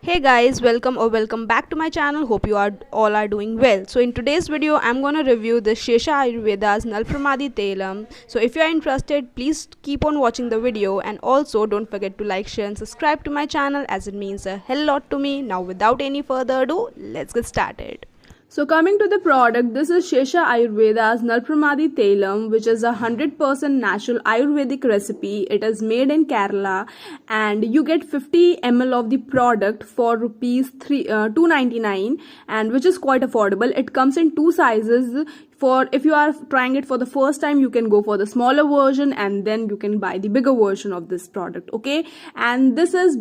Hey guys, welcome back to my channel. Hope you are all are doing well. So in today's video I'm going to review the Shesha Ayurveda's Nalpamaradi Thailam. So if you are interested, please keep on watching the video, and also don't forget to like, share and subscribe to my channel as it means a hell lot to me. Now without any further ado, let's get started. So coming to the product, this is Shesha Ayurveda's Nalpamaradi Thailam, which is a 100% natural Ayurvedic recipe. It is made in Kerala, and you get 50 ml of the product for rupees 299, and which is quite affordable. It comes in two sizes. For if you are trying it for the first time, you can go for the smaller version, and then you can buy the bigger version of this product. Okay, and this is a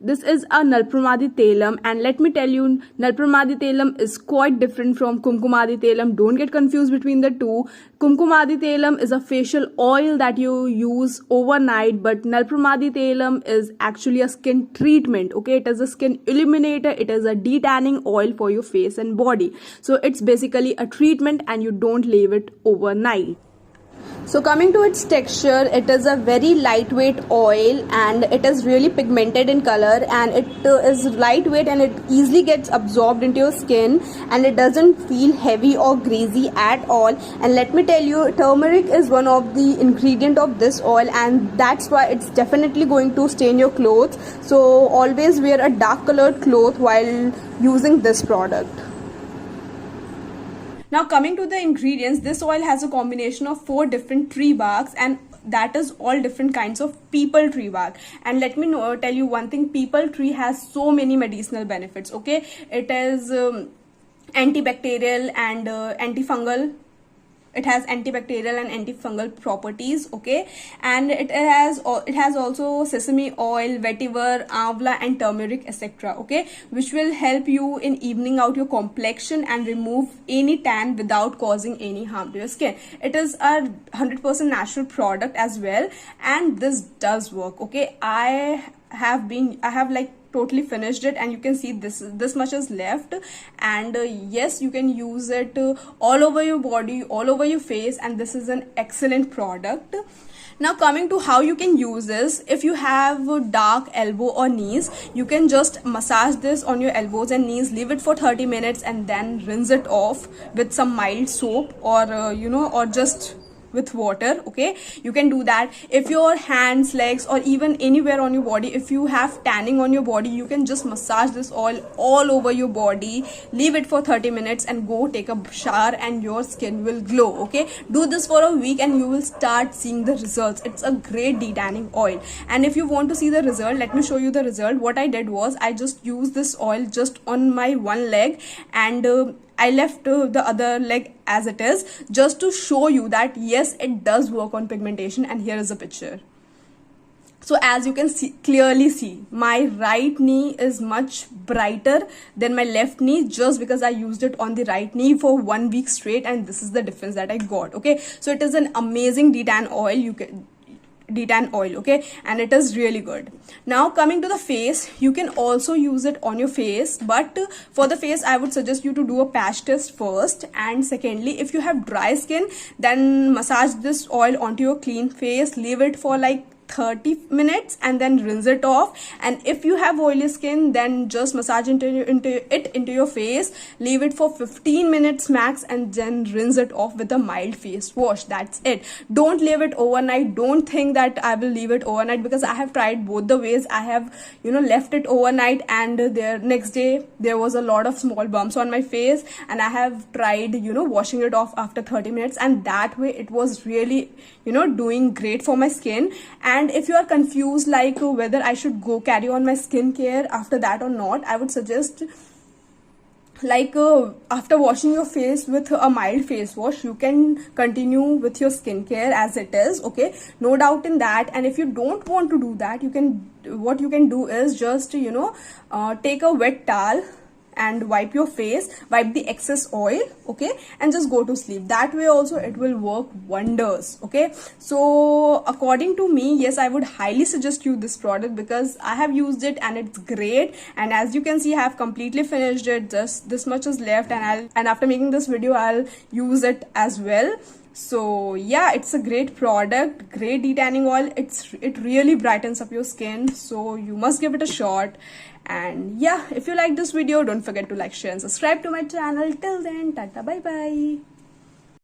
Nalpamaradi Thailam, and let me tell you, Nalpamaradi Thailam is quite different from Kumkumadi Thailam. Don't get confused between the two. Kumkumadi Thailam is a facial oil that you use overnight, but Nalpamaradi Thailam is actually a skin treatment. Okay, it is a skin illuminator. It is a detanning oil for your face and body. So it's basically a treatment, and you don't leave it overnight. So coming to its texture, it is a very lightweight oil, and it is really pigmented in color, and it is lightweight and it easily gets absorbed into your skin, and it doesn't feel heavy or greasy at all. And let me tell you, turmeric is one of the ingredient of this oil, and that's why it's definitely going to stain your clothes. So always wear a dark colored cloth while using this product. Now coming to the ingredients, this oil has a combination of 4 different tree barks, and that is all different kinds of peepal tree bark. And let me tell you one thing, peepal tree has so many medicinal benefits. Okay, it is antibacterial and antifungal. It has antibacterial and antifungal properties. Okay, and it has also sesame oil, vetiver, amla and turmeric, etc. Okay, which will help you in evening out your complexion and remove any tan without causing any harm to your skin. It is a 100% natural product as well, and this does work. Okay, I have like totally finished it, and you can see this much is left, and yes, you can use it all over your body, all over your face, and this is an excellent product. Now coming to how you can use this, if you have dark elbow or knees, you can just massage this on your elbows and knees, leave it for 30 minutes and then rinse it off with some mild soap, or or just with water. Okay, you can do that. If your hands, legs, or even anywhere on your body, if you have tanning on your body, you can just massage this oil all over your body, leave it for 30 minutes and go take a shower, and your skin will glow. Okay, do this for a week and you will start seeing the results. It's a great detanning oil, and if you want to see the result, let me show you the result. What I did was, I just used this oil just on my one leg, and I left the other leg as it is, just to show you that yes, it does work on pigmentation. And here is a picture. So as you can clearly see, my right knee is much brighter than my left knee, just because I used it on the right knee for 1 week straight, and this is the difference that I got. Okay, so it is an amazing detan oil. Okay, and it is really good. Now coming to the face, you can also use it on your face, but for the face I would suggest you to do a patch test first, and secondly, if you have dry skin, then massage this oil onto your clean face, leave it for like 30 minutes and then rinse it off. And if you have oily skin, then just massage into your face, leave it for 15 minutes max, and then rinse it off with a mild face wash. That's it. Don't leave it overnight. Don't think that I will leave it overnight, because I have tried both the ways. I have left it overnight, and next day there was a lot of small bumps on my face, and I have tried washing it off after 30 minutes, and that way it was really doing great for my skin. And if you are confused like whether I should go carry on my skincare after that or not, I would suggest, like after washing your face with a mild face wash, you can continue with your skincare as it is. Okay, no doubt in that. And if you don't want to do that, what you can do is just take a wet towel and wipe your face, wipe the excess oil. Okay, and just go to sleep. That way also it will work wonders. Okay, so according to me, yes, I would highly suggest you this product, because I have used it and it's great. And as you can see, I have completely finished it. Just this much is left, and after making this video, I'll use it as well. So yeah, it's a great product, great detanning oil. It really brightens up your skin, so you must give it a shot. And yeah, if you like this video, don't forget to like, share and subscribe to my channel. Till then, tata, bye bye.